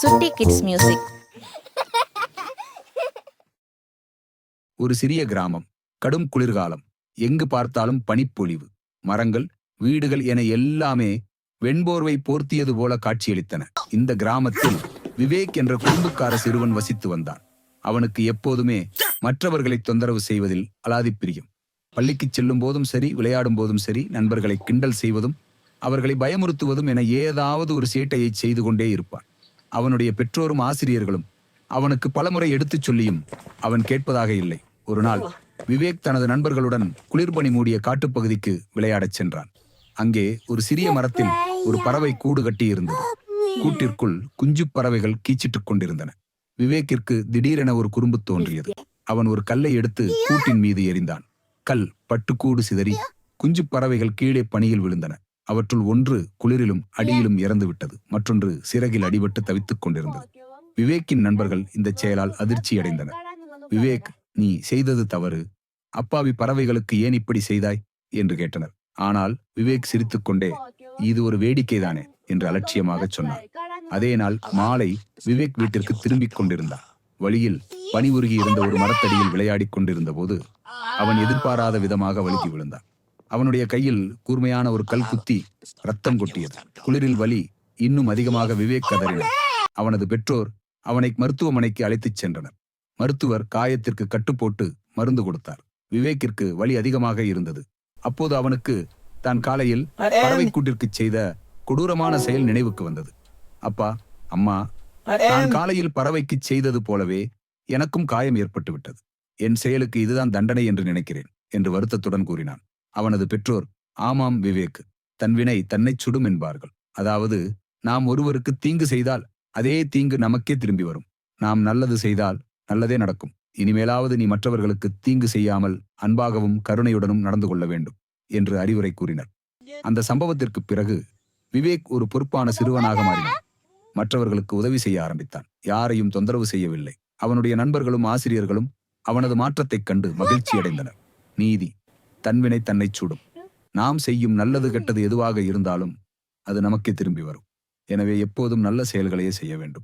சுட்டி kids music. ஒரு சிறிய கிராமம். கடும் குளிர்காலம். எங்கு பார்த்தாலும் பனிப்பொழிவு. மரங்கள், வீடுகள் என எல்லாமே வெண்போர்வை போர்த்தியது போல காட்சியளித்தன. இந்த கிராமத்தில் விவேக் என்ற குறும்புக்கார சிறுவன் வசித்து வந்தான். அவனுக்கு எப்போதுமே மற்றவர்களை தொந்தரவு செய்வதில் அலாதி பிரியம். பள்ளிக்கு செல்லும் போதும் சரி, விளையாடும் போதும் சரி, நண்பர்களை கிண்டல் செய்வதும் அவர்களை பயமுறுத்துவதும் என ஏதாவது ஒரு சேட்டையை செய்து கொண்டே இருப்பான். அவனுடைய பெற்றோரும் ஆசிரியர்களும் அவனுக்கு பலமுறை எடுத்துச் சொல்லியும் அவன் கேட்பதாக இல்லை. ஒரு நாள் விவேக் தனது நண்பர்களுடன் குளிர்பனி மூடிய காட்டுப்பகுதிக்கு விளையாடச் சென்றான். அங்கே ஒரு சிறிய மரத்தில் ஒரு பறவை கூடு கட்டி இருந்தது. கூட்டிற்குள் குஞ்சு பறவைகள் கீச்சிட்டுக் கொண்டிருந்தன. விவேக்கிற்கு திடீரென ஒரு குறும்பு தோன்றியது. அவன் ஒரு கல்லை எடுத்து கூட்டின் மீது எறிந்தான். கல் பட்டுக்கூடு சிதறி குஞ்சு பறவைகள் கீழே பனியில் விழுந்தன. அவற்றுள் ஒன்று குளிரிலும் அடியிலும் இறந்து விட்டது. மற்றொன்று சிறகில் அடிபட்டு தவித்துக் கொண்டிருந்தது. விவேக்கின் நண்பர்கள் இந்த செயலால் அதிர்ச்சி அடைந்தனர். விவேக், நீ செய்தது தவறு. அப்பாவி பறவைகளுக்கு ஏன் இப்படி செய்தாய் என்று கேட்டனர். ஆனால் விவேக் சிரித்துக்கொண்டே, இது ஒரு வேடிக்கைதானே என்று அலட்சியமாக சொன்னார். அதே நாள் மாலை விவேக் வீட்டிற்கு திரும்பிக் கொண்டிருந்தார். வழியில் பனி உருகி இருந்த ஒரு மரத்தடியில் விளையாடிக் கொண்டிருந்த போது அவன் எதிர்பாராத விதமாக வழுக்கி விழுந்தான். அவனுடைய கையில் கூர்மையான ஒரு கல் குத்தி ரத்தம் கொட்டியது. குளிரில் வலி இன்னும் அதிகமாக விவேக் கதறினார். அவனது பெற்றோர் அவனை மருத்துவமனைக்கு அழைத்துச் சென்றனர். மருத்துவர் காயத்திற்கு கட்டுப்போட்டு மருந்து கொடுத்தார். விவேக்கிற்கு வலி அதிகமாக இருந்தது. அப்போது அவனுக்கு தான் காலையில் பறவை கூட்டிற்கு செய்த கொடூரமான செயல் நினைவுக்கு வந்தது. அப்பா, அம்மா, நான் காலையில் பறவைக்கு செய்தது போலவே எனக்கும் காயம் ஏற்பட்டு விட்டது. என் செயலுக்கு இதுதான் தண்டனை என்று நினைக்கிறேன் என்று வருத்தத்துடன் கூறினான். அவனது பெற்றோர், ஆமாம் விவேக், தன் வினை தன்னை சுடும் என்பார்கள். அதாவது, நாம் ஒருவருக்கு தீங்கு செய்தால் அதே தீங்கு நமக்கே திரும்பி வரும். நாம் நல்லது செய்தால் நல்லதே நடக்கும். இனிமேலாவது நீ மற்றவர்களுக்கு தீங்கு செய்யாமல் அன்பாகவும் கருணையுடனும் நடந்து கொள்ள வேண்டும் என்று அறிவுரை கூறினர். அந்த சம்பவத்திற்கு பிறகு விவேக் ஒரு பொறுப்பான சிறுவனாக மாறினான். மற்றவர்களுக்கு உதவி செய்ய ஆரம்பித்தான். யாரையும் தொந்தரவு செய்யவில்லை. அவனுடைய நண்பர்களும் ஆசிரியர்களும் அவனது மாற்றத்தைக் கண்டு மகிழ்ச்சி அடைந்தனர். நீதி, தன்வினை தன்னை சூடும். நாம் செய்யும் நல்லது கெட்டது எதுவாக இருந்தாலும் அது நமக்கே திரும்பி வரும். எனவே எப்போதும் நல்ல செயல்களையே செய்ய வேண்டும்.